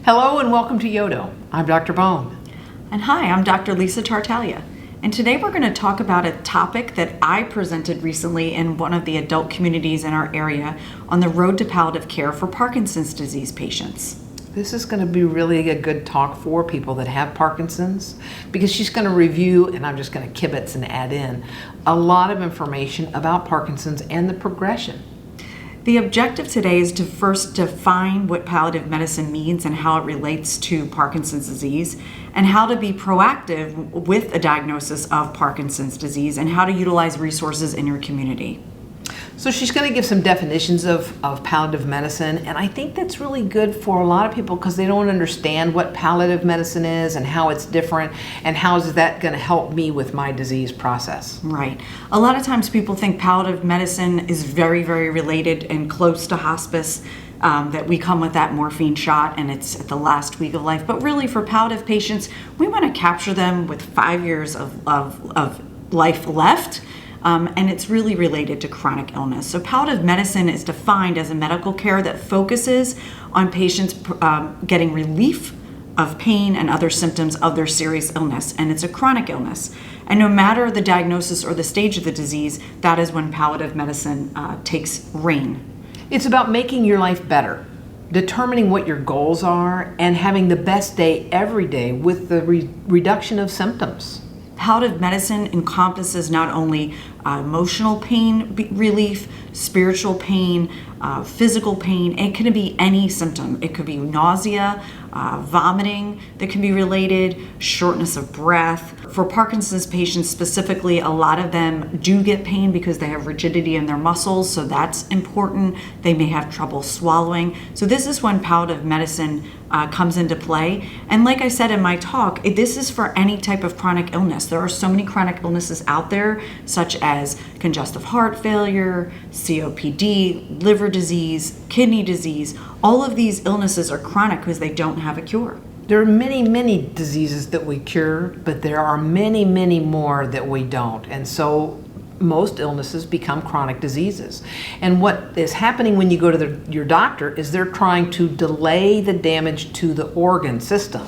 Hello and welcome to Yodo. I'm Dr. Bohn. And hi, I'm Dr. Lisa Tartaglia. And today we're going to talk about a topic that I presented recently in one of the adult communities in our area on the road to palliative care for Parkinson's disease patients. This is going to be really a good talk for people that have Parkinson's because she's going to review, and I'm just going to kibitz and add in, a lot of information about Parkinson's and the progression. The objective today is to first define what palliative medicine means and how it relates to Parkinson's disease, and how to be proactive with a diagnosis of Parkinson's disease, and how to utilize resources in your community. So she's going to give some definitions of palliative medicine, and I think that's really good for a lot of people because they don't understand what palliative medicine is and how it's different, and how is that going to help me with my disease process. Right. A lot of times people think palliative medicine is very, very related and close to hospice, that we come with that morphine shot and it's at the last week of life. But really for palliative patients, we want to capture them with 5 years of life left. And it's really related to chronic illness. So palliative medicine is defined as a medical care that focuses on patients getting relief of pain and other symptoms of their serious illness. And it's a chronic illness. And no matter the diagnosis or the stage of the disease, that is when palliative medicine takes reign. It's about making your life better, determining what your goals are, and having the best day every day with the reduction of symptoms. Palliative medicine encompasses not only emotional pain relief, spiritual pain, physical pain. It can be any symptom. It could be nausea, vomiting that can be related, shortness of breath. For Parkinson's patients specifically, a lot of them do get pain because they have rigidity in their muscles, so that's important. They may have trouble swallowing. So this is when palliative medicine comes into play. And like I said in my talk, this is for any type of chronic illness. There are so many chronic illnesses out there, such as congestive heart failure, COPD, liver disease, kidney disease. All of these illnesses are chronic because they don't have a cure. There are many, many diseases that we cure, but there are many, many more that we don't. And so most illnesses become chronic diseases. And what is happening when you go to your doctor is they're trying to delay the damage to the organ system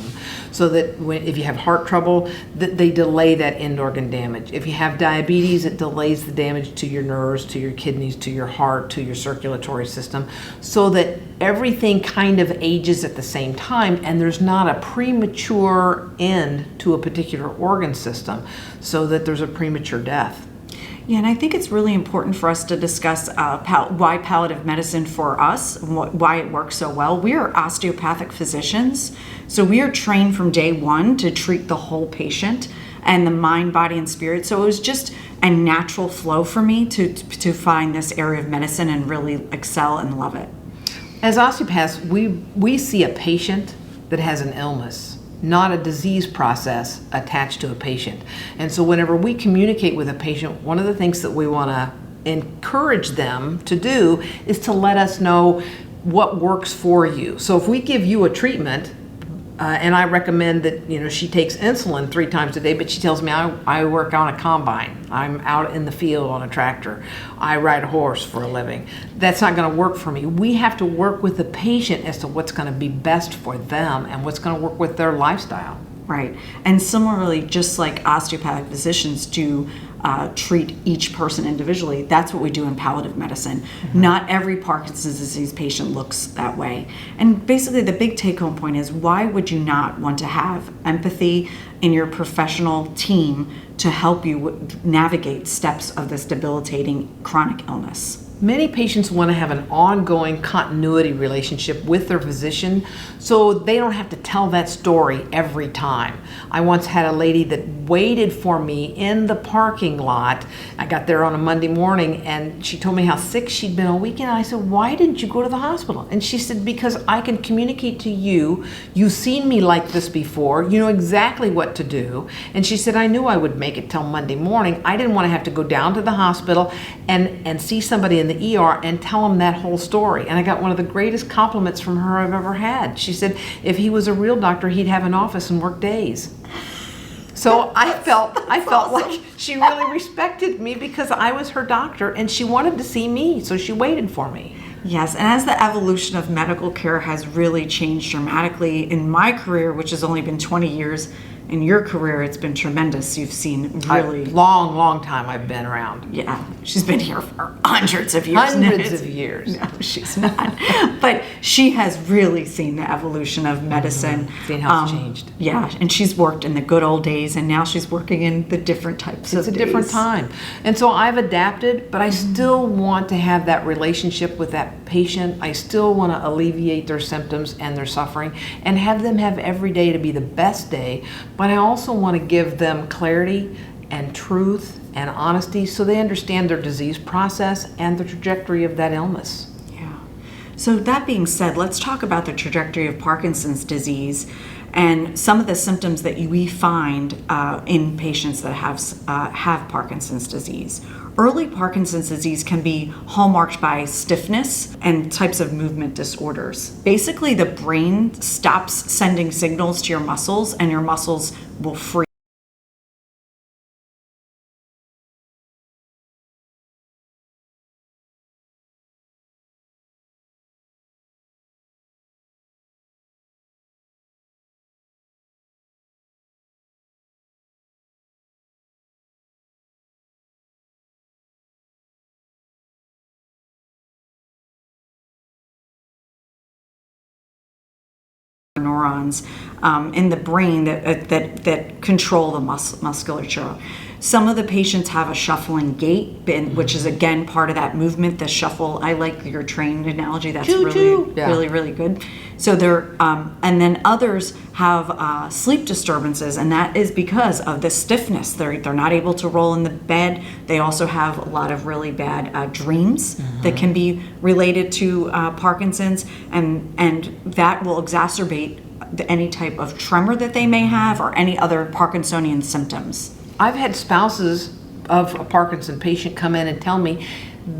so that if you have heart trouble, that they delay that end organ damage. If you have diabetes, it delays the damage to your nerves, to your kidneys, to your heart, to your circulatory system, so that everything kind of ages at the same time and there's not a premature end to a particular organ system so that there's a premature death. Yeah, and I think it's really important for us to discuss why palliative medicine for us, why it works so well. We are osteopathic physicians, so we are trained from day one to treat the whole patient and the mind, body, and spirit. So it was just a natural flow for me to find this area of medicine and really excel and love it. As osteopaths, we see a patient that has an illness, not a disease process attached to a patient. And so whenever we communicate with a patient, one of the things that we want to encourage them to do is to let us know what works for you. So if we give you a treatment, and I recommend that she takes insulin 3 times a day, but she tells me I work on a combine, I'm out in the field on a tractor, I ride a horse for a living. That's not going to work for me. We have to work with the patient as to what's going to be best for them and what's going to work with their lifestyle. Right. And similarly, just like osteopathic physicians do treat each person individually, that's what we do in palliative medicine. Mm-hmm. Not every Parkinson's disease patient looks that way. And basically the big take-home point is, why would you not want to have empathy in your professional team to help you navigate steps of this debilitating chronic illness? Many patients want to have an ongoing continuity relationship with their physician so they don't have to tell that story every time. I once had a lady that waited for me in the parking lot. I got there on a Monday morning and she told me how sick she'd been all weekend. I said, "Why didn't you go to the hospital?" And she said, "Because I can communicate to you. You've seen me like this before. You know exactly what to do." And she said, "I knew I would make it till Monday morning. I didn't want to have to go down to the hospital and see somebody in the ER and tell them that whole story." And I got one of the greatest compliments from her I've ever had. She said, "If he was a real doctor, he'd have an office and work days." So I felt awesome. like she really respected me because I was her doctor and she wanted to see me, so she waited for me. Yes, and as the evolution of medical care has really changed dramatically in my career, which has only been 20 years, in your career, it's been tremendous. You've seen really long time I've been around. Yeah, she's been here for hundreds of years. Hundreds of years. No, she's not. But she has really seen the evolution of medicine. Seen how it's changed. Yeah, and she's worked in the good old days, and now she's working in the different types of days. It's a different time. And so I've adapted, but I still want to have that relationship with that patient. I still want to alleviate their symptoms and their suffering and have them have every day to be the best day. But I also want to give them clarity and truth and honesty so they understand their disease process and the trajectory of that illness. Yeah. So that being said, let's talk about the trajectory of Parkinson's disease and some of the symptoms that we find in patients that have Parkinson's disease. Early Parkinson's disease can be hallmarked by stiffness and types of movement disorders. Basically, the brain stops sending signals to your muscles, and your muscles will freeze. Neurons in the brain that control the musculature. Some of the patients have a shuffling gait, which is again part of that movement, the shuffle. I like your train analogy. That's really good. So they're, and then others have sleep disturbances, and that is because of the stiffness. They're not able to roll in the bed. They also have a lot of really bad dreams that can be related to Parkinson's, and that will exacerbate any type of tremor that they may have or any other Parkinsonian symptoms. I've had spouses of a Parkinson patient come in and tell me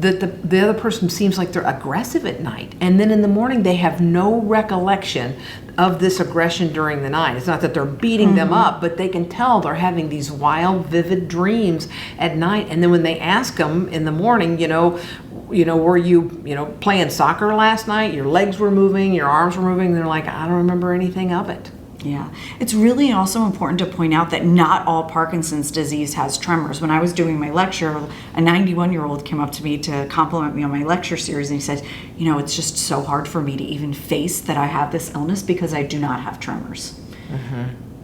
that the other person seems like they're aggressive at night, and then in the morning they have no recollection of this aggression during the night. It's not that they're beating them up, but they can tell they're having these wild, vivid dreams at night, and then when they ask them in the morning, were you playing soccer last night? Your legs were moving, your arms were moving. They're like, I don't remember anything of it. Yeah, it's really also important to point out that not all Parkinson's disease has tremors. When I was doing my lecture, a 91-year-old came up to me to compliment me on my lecture series, and he said, it's just so hard for me to even face that I have this illness because I do not have tremors.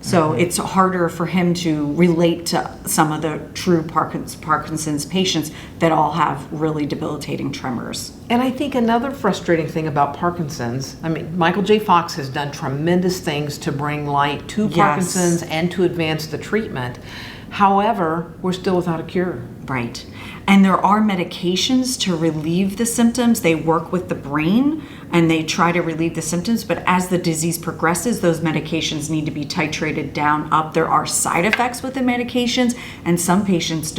So it's harder for him to relate to some of the true Parkinson's patients that all have really debilitating tremors. And I think another frustrating thing about Parkinson's, Michael J. Fox has done tremendous things to bring light to Parkinson's and to advance the treatment. However, we're still without a cure. Right. And there are medications to relieve the symptoms. They work with the brain and they try to relieve the symptoms, but as the disease progresses, those medications need to be titrated down, up. There are side effects with the medications, and some patients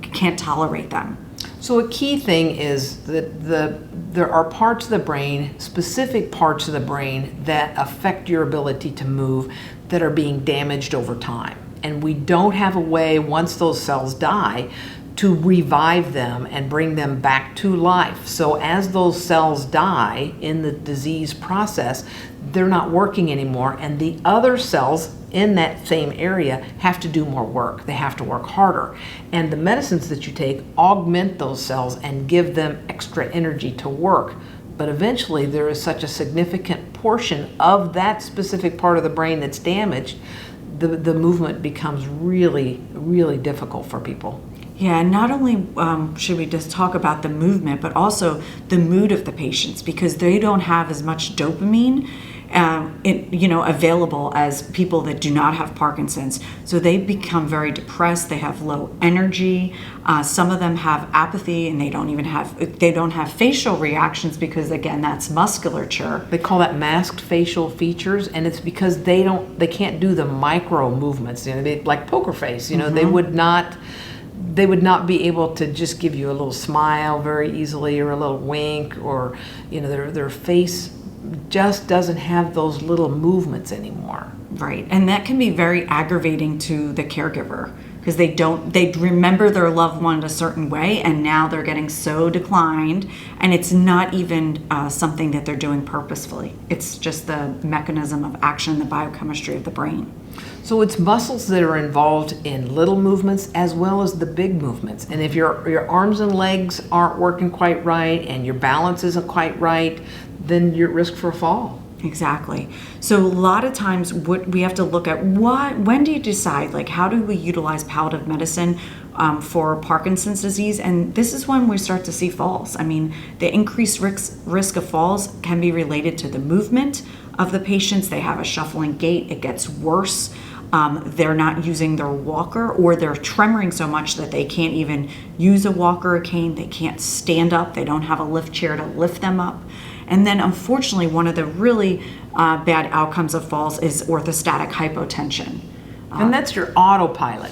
can't tolerate them. So a key thing is that there are parts of the brain, specific parts of the brain that affect your ability to move that are being damaged over time. And we don't have a way, once those cells die, to revive them and bring them back to life. So as those cells die in the disease process, they're not working anymore, and the other cells in that same area have to do more work. They have to work harder. And the medicines that you take augment those cells and give them extra energy to work. But eventually there is such a significant portion of that specific part of the brain that's damaged, the movement becomes really, really difficult for people. Yeah, and not only should we just talk about the movement, but also the mood of the patients, because they don't have as much dopamine available as people that do not have Parkinson's. So they become very depressed. They have low energy. Some of them have apathy, and they don't have facial reactions because, again, that's musculature. They call that masked facial features, and it's because they can't do the micro movements. Like poker face. They would not be able to just give you a little smile very easily, or a little wink, or their face just doesn't have those little movements anymore. Right. And that can be very aggravating to the caregiver because they remember their loved one a certain way, and now they're getting so declined, and it's not even something that they're doing purposefully. It's just the mechanism of action, the biochemistry of the brain. So it's muscles that are involved in little movements as well as the big movements. And if your arms and legs aren't working quite right and your balance isn't quite right, then you're at risk for a fall. Exactly. So a lot of times what we have to look at, when do you decide, like, how do we utilize palliative medicine for Parkinson's disease? And this is when we start to see falls. I mean, the increased risk of falls can be related to the movement of the patients. They have a shuffling gait. It gets worse. They're not using their walker, or they're tremoring so much that they can't even use a walker or cane. They can't stand up. They don't have a lift chair to lift them up. And then, unfortunately, one of the really bad outcomes of falls is orthostatic hypotension. And that's your autopilot.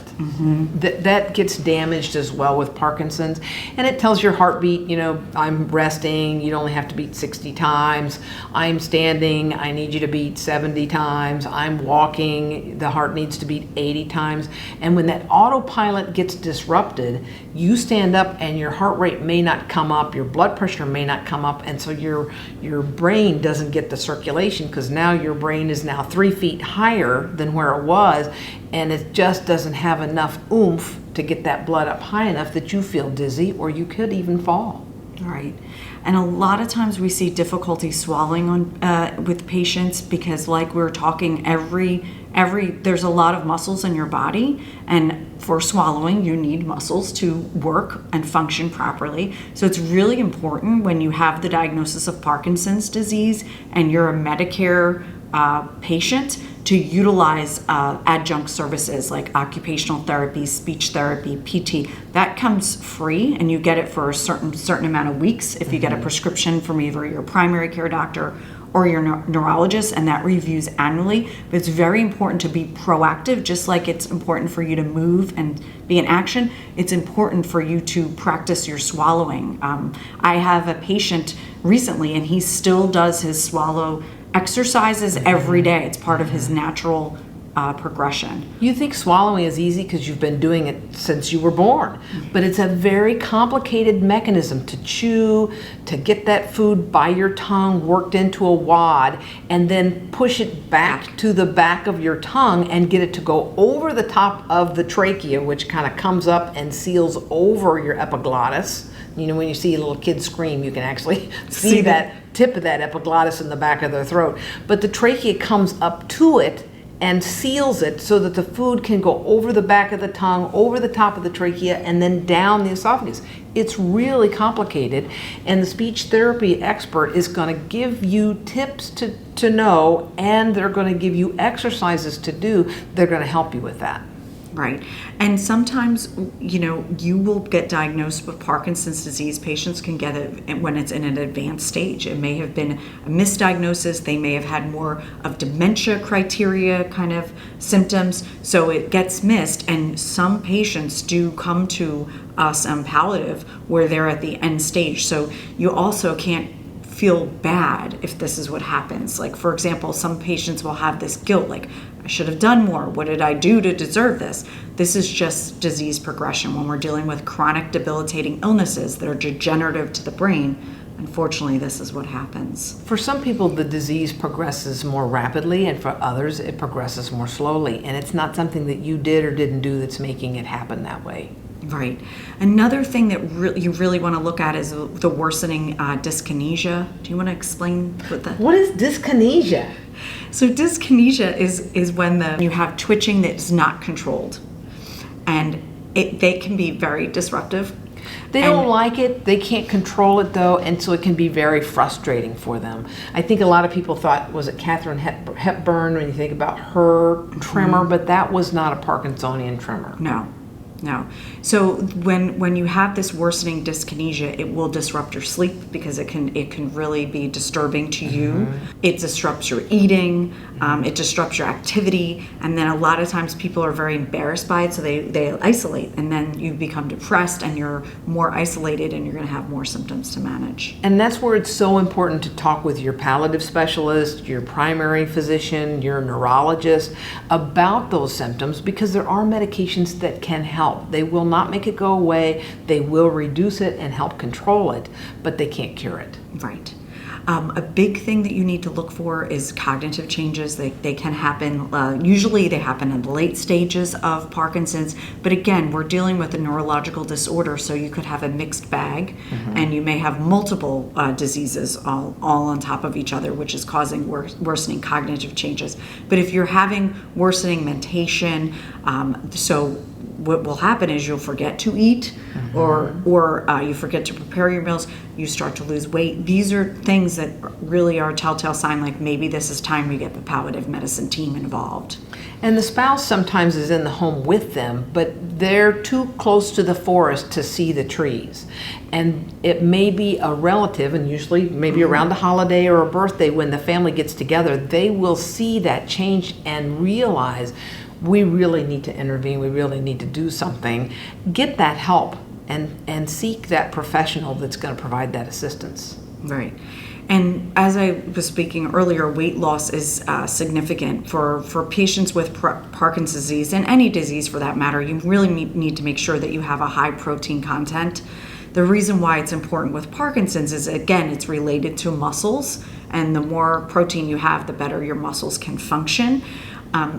That gets damaged as well with Parkinson's. And it tells your heartbeat, I'm resting, you'd only have to beat 60 times. I'm standing, I need you to beat 70 times. I'm walking, the heart needs to beat 80 times. And when that autopilot gets disrupted, you stand up and your heart rate may not come up, your blood pressure may not come up, and so your brain doesn't get the circulation, because now your brain is now 3 feet higher than where it was, and it just doesn't have enough oomph to get that blood up high enough that you feel dizzy, or you could even fall. Right. And a lot of times we see difficulty swallowing with patients because, like we were talking, there's a lot of muscles in your body, and for swallowing you need muscles to work and function properly. So it's really important when you have the diagnosis of Parkinson's disease and you're a Medicare patient to utilize adjunct services like occupational therapy, speech therapy, PT. That comes free, and you get it for a certain amount of weeks if you get a prescription from either your primary care doctor or your neurologist, and that reviews annually. But it's very important to be proactive, just like it's important for you to move and be in action. It's important for you to practice your swallowing. I have a patient recently, and he still does his swallow exercises every day. It's part of his natural progression. You think swallowing is easy because you've been doing it since you were born, but it's a very complicated mechanism to chew, to get that food by your tongue worked into a wad, and then push it back to the back of your tongue and get it to go over the top of the trachea, which kind of comes up and seals over your epiglottis. When you see a little kid scream, you can actually see that tip of that epiglottis in the back of their throat. But the trachea comes up to it and seals it so that the food can go over the back of the tongue, over the top of the trachea, and then down the esophagus. It's really complicated, and the speech therapy expert is going to give you tips to know, and they're going to give you exercises to do. They're going to help you with that. Right. And sometimes, you will get diagnosed with Parkinson's disease. Patients can get it when it's in an advanced stage. It may have been a misdiagnosis. They may have had more of dementia criteria kind of symptoms. So it gets missed. And some patients do come to us on palliative where they're at the end stage. So you also can't feel bad if this is what happens. Like, for example, some patients will have this guilt, like, I should have done more. What did I do to deserve this? This is just disease progression. When we're dealing with chronic debilitating illnesses that are degenerative to the brain, unfortunately, this is what happens. For some people, the disease progresses more rapidly, and for others, it progresses more slowly. And it's not something that you did or didn't do that's making it happen that way. Right. Another thing that you really want to look at is the worsening dyskinesia. Do you want to explain What is dyskinesia? So dyskinesia is when you have twitching that's not controlled, and they can be very disruptive. They don't like it. They can't control it, though, and so it can be very frustrating for them. I think a lot of people thought, was it Katharine Hepburn when you think about her tremor, but that was not a Parkinsonian tremor. No. No. So when you have this worsening dyskinesia, it will disrupt your sleep because it can really be disturbing to you. It disrupts your eating, it disrupts your activity, and then a lot of times people are very embarrassed by it, so they isolate, and then you become depressed and you're more isolated and you're going to have more symptoms to manage. And that's where it's so important to talk with your palliative specialist, your primary physician, your neurologist about those symptoms, because there are medications that can help. They will not make it go away. They will reduce it and help control it, but they can't cure it. Right. A big thing that you need to look for is cognitive changes. They can happen, usually they happen in the late stages of Parkinson's, but again, we're dealing with a neurological disorder, so you could have a mixed bag, and you may have multiple diseases all on top of each other, which is causing worsening cognitive changes. But if you're having worsening mentation, so what will happen is you'll forget to eat, or you forget to prepare your meals, you start to lose weight. These are things that really are a telltale sign, like maybe this is time we get the palliative medicine team involved. And the spouse sometimes is in the home with them, but they're too close to the forest to see the trees. And it may be a relative, and usually maybe around a holiday or a birthday when the family gets together, they will see that change and realize we really need to intervene, we really need to do something. Get that help and seek that professional that's going to provide that assistance. Right. And as I was speaking earlier, weight loss is significant for patients with Parkinson's disease, and any disease for that matter. You really need to make sure that you have a high protein content. The reason why it's important with Parkinson's is, again, it's related to muscles, and the more protein you have, the better your muscles can function.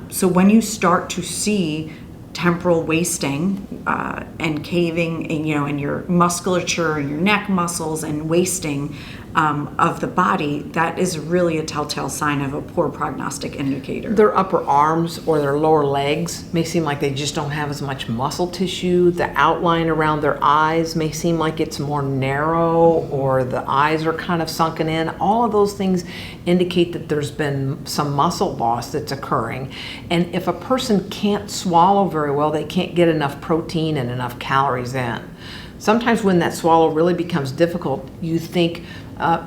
So when you start to see temporal wasting and caving in your musculature and your neck muscles and wasting of the body, that is really a telltale sign of a poor prognostic indicator. Their upper arms or their lower legs may seem like they just don't have as much muscle tissue. The outline around their eyes may seem like it's more narrow, or the eyes are kind of sunken in. All of those things indicate that there's been some muscle loss that's occurring. And if a person can't swallow very well, they can't get enough protein and enough calories in. Sometimes when that swallow really becomes difficult, you think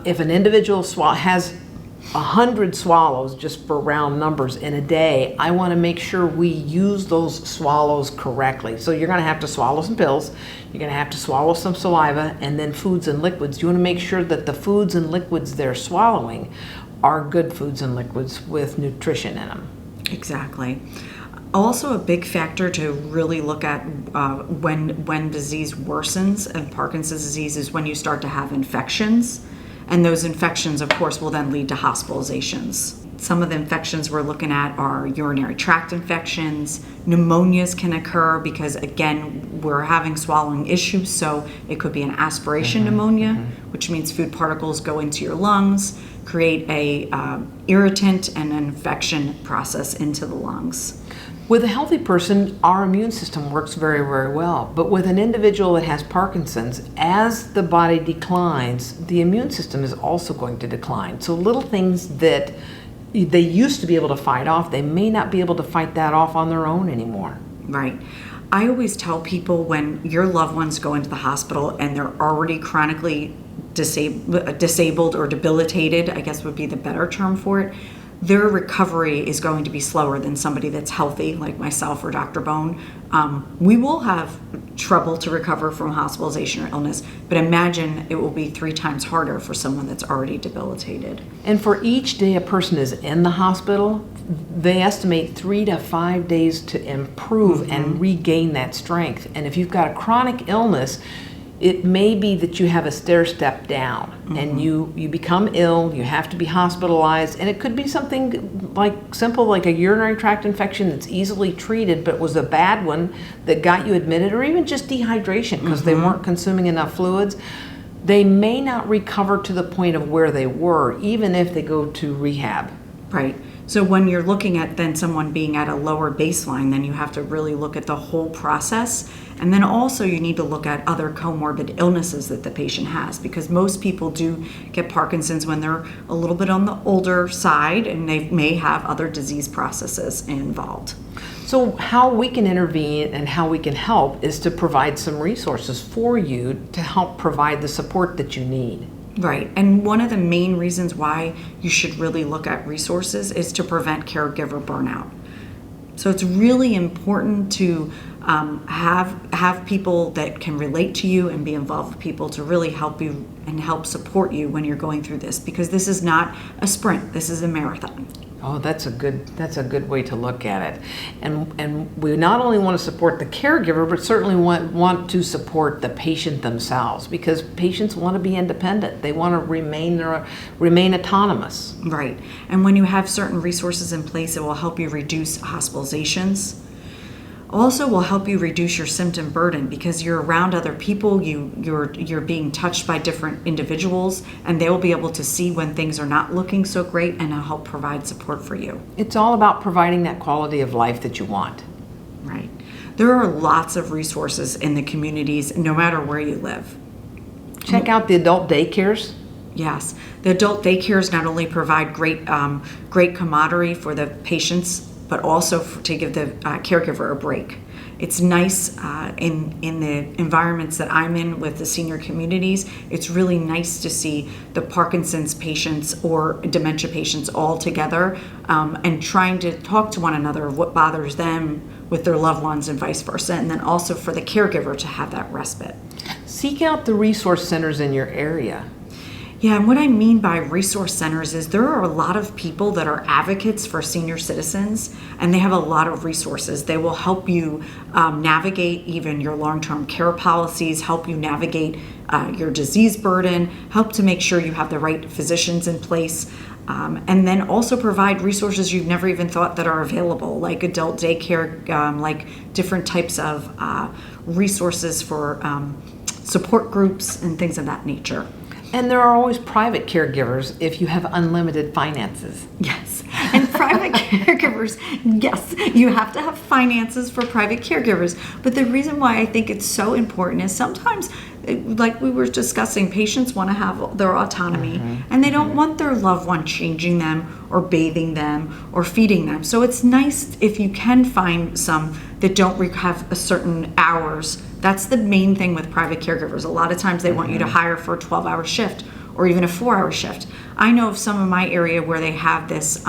if an individual has 100 swallows, just for round numbers, in a day, I want to make sure we use those swallows correctly. So you're going to have to swallow some pills, you're going to have to swallow some saliva, and then foods and liquids. You want to make sure that the foods and liquids they're swallowing are good foods and liquids with nutrition in them. Exactly. Also, a big factor to really look at when disease worsens and Parkinson's disease is when you start to have infections. And those infections, of course, will then lead to hospitalizations. Some of the infections we're looking at are urinary tract infections. Pneumonias can occur because, again, we're having swallowing issues, so it could be an aspiration pneumonia, which means food particles go into your lungs, create a irritant and an infection process into the lungs. With a healthy person, our immune system works very, very well. But with an individual that has Parkinson's, as the body declines, the immune system is also going to decline. So little things that they used to be able to fight off, they may not be able to fight that off on their own anymore. Right. I always tell people, when your loved ones go into the hospital and they're already chronically disabled or debilitated, I guess would be the better term for it, their recovery is going to be slower than somebody that's healthy, like myself or Dr. Bohn. We will have trouble to recover from hospitalization or illness, but imagine it will be 3 times harder for someone that's already debilitated. And for each day a person is in the hospital, they estimate 3 to 5 days to improve and regain that strength. And if you've got a chronic illness, it may be that you have a stair step down and you become ill, you have to be hospitalized, and it could be something like simple like a urinary tract infection that's easily treated but was a bad one that got you admitted, or even just dehydration because they weren't consuming enough fluids. They may not recover to the point of where they were, even if they go to rehab. Right. So when you're looking at then someone being at a lower baseline, then you have to really look at the whole process. And then also you need to look at other comorbid illnesses that the patient has, because most people do get Parkinson's when they're a little bit on the older side and they may have other disease processes involved. So how we can intervene and how we can help is to provide some resources for you to help provide the support that you need. Right. And one of the main reasons why you should really look at resources is to prevent caregiver burnout. So it's really important to have people that can relate to you and be involved with people to really help you and help support you when you're going through this, because this is not a sprint, this is a marathon. Oh, that's a good way to look at it. And we not only want to support the caregiver, but certainly want to support the patient themselves, because patients want to be independent. They want to remain autonomous. Right. And when you have certain resources in place, it will help you reduce hospitalizations. Also will help you reduce your symptom burden, because you're around other people, you're being touched by different individuals, and they will be able to see when things are not looking so great and help provide support for you. It's all about providing that quality of life that you want. Right. There are lots of resources in the communities, no matter where you live. Check out the adult daycares. Yes, the adult daycares not only provide great camaraderie for the patients, but also to give the caregiver a break. It's nice in the environments that I'm in with the senior communities. It's really nice to see the Parkinson's patients or dementia patients all together and trying to talk to one another of what bothers them with their loved ones and vice versa, and then also for the caregiver to have that respite. Seek out the resource centers in your area. Yeah, and what I mean by resource centers is there are a lot of people that are advocates for senior citizens, and they have a lot of resources. They will help you navigate even your long-term care policies, help you navigate your disease burden, help to make sure you have the right physicians in place, and then also provide resources you've never even thought that are available, like adult daycare, like different types of resources for support groups and things of that nature. And there are always private caregivers if you have unlimited finances. Yes, and private caregivers, yes, you have to have finances for private caregivers. But the reason why I think it's so important is sometimes, like we were discussing, patients want to have their autonomy, and they don't want their loved one changing them or bathing them or feeding them. So it's nice if you can find some that don't have a certain hours. That's the main thing with private caregivers. A lot of times they want you to hire for a 12-hour shift or even a 4-hour shift. I know of some of my area where they have this,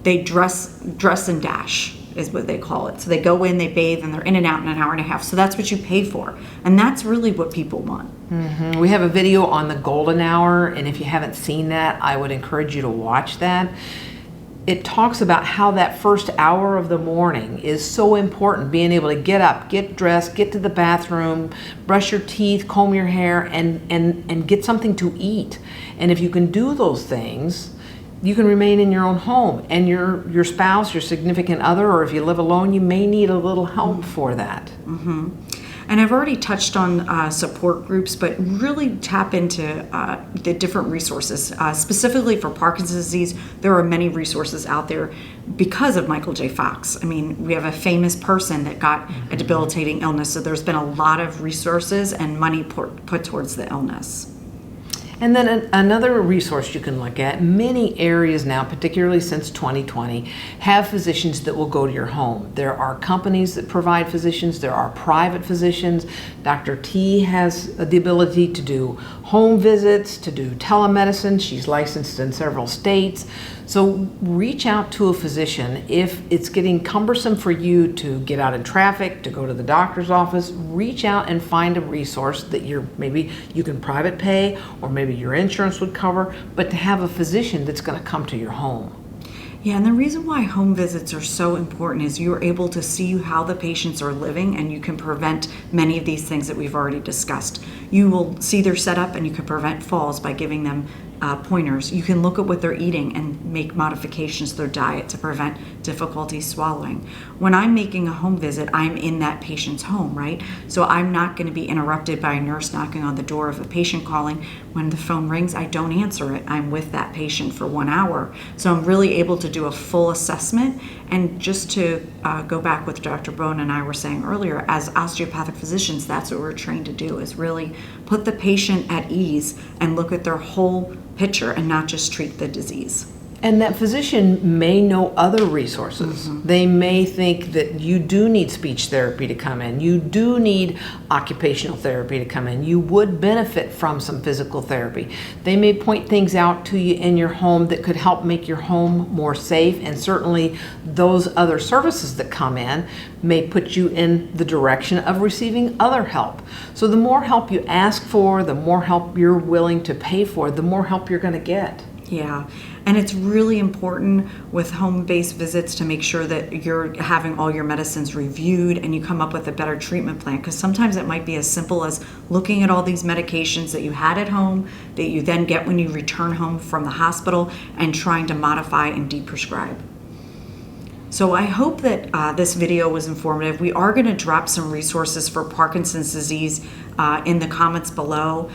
they dress and dash is what they call it. So they go in, they bathe, and they're in and out in an hour and a half. So that's what you pay for. And that's really what people want. We have a video on the golden hour, and if you haven't seen that, I would encourage you to watch that. It talks about how that first hour of the morning is so important, being able to get up, get dressed, get to the bathroom, brush your teeth, comb your hair, and get something to eat. And if you can do those things, you can remain in your own home, and your spouse, your significant other, or if you live alone, you may need a little help for that. And I've already touched on support groups, but really tap into the different resources. Specifically for Parkinson's disease, there are many resources out there because of Michael J. Fox. I mean, we have a famous person that got a debilitating illness, so there's been a lot of resources and money put towards the illness. And then another resource you can look at, many areas now, particularly since 2020, have physicians that will go to your home. There are companies that provide physicians, there are private physicians. Dr. T has the ability to do home visits, to do telemedicine. She's licensed in several states. So reach out to a physician. If it's getting cumbersome for you to get out in traffic, to go to the doctor's office, reach out and find a resource that maybe you can private pay, or maybe your insurance would cover, but to have a physician that's going to come to your home. Yeah, and the reason why home visits are so important is you're able to see how the patients are living, and you can prevent many of these things that we've already discussed. You will see their setup, and you can prevent falls by giving them pointers. You can look at what they're eating and make modifications to their diet to prevent difficulty swallowing. When I'm making a home visit, I'm in that patient's home, right? So I'm not going to be interrupted by a nurse knocking on the door of a patient calling. When the phone rings, I don't answer it. I'm with that patient for 1 hour. So I'm really able to do a full assessment. And just to go back with Dr. Bohn and I were saying earlier, as osteopathic physicians, that's what we're trained to do, is really put the patient at ease and look at their whole picture and not just treat the disease. And that physician may know other resources. They may think that you do need speech therapy to come in. You do need occupational therapy to come in. You would benefit from some physical therapy. They may point things out to you in your home that could help make your home more safe, and certainly those other services that come in may put you in the direction of receiving other help. So the more help you ask for, the more help you're willing to pay for, the more help you're going to get. Yeah, and it's really important with home-based visits to make sure that you're having all your medicines reviewed and you come up with a better treatment plan, because sometimes it might be as simple as looking at all these medications that you had at home that you then get when you return home from the hospital and trying to modify and de-prescribe. So I hope that this video was informative. We are going to drop some resources for Parkinson's disease in the comments below.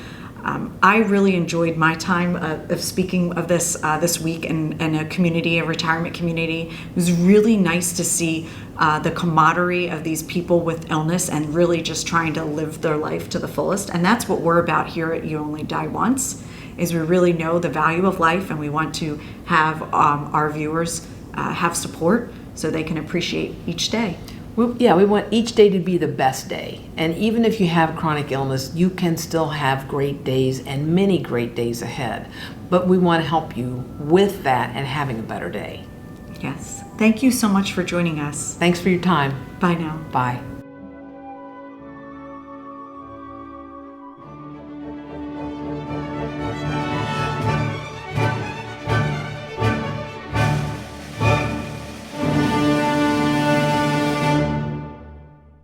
I really enjoyed my time of speaking of this this week in a community, a retirement community. It was really nice to see the camaraderie of these people with illness and really just trying to live their life to the fullest. And that's what we're about here at You Only Die Once, is we really know the value of life, and we want to have our viewers have support so they can appreciate each day. We want each day to be the best day. And even if you have chronic illness, you can still have great days and many great days ahead. But we want to help you with that and having a better day. Yes. Thank you so much for joining us. Thanks for your time. Bye now. Bye.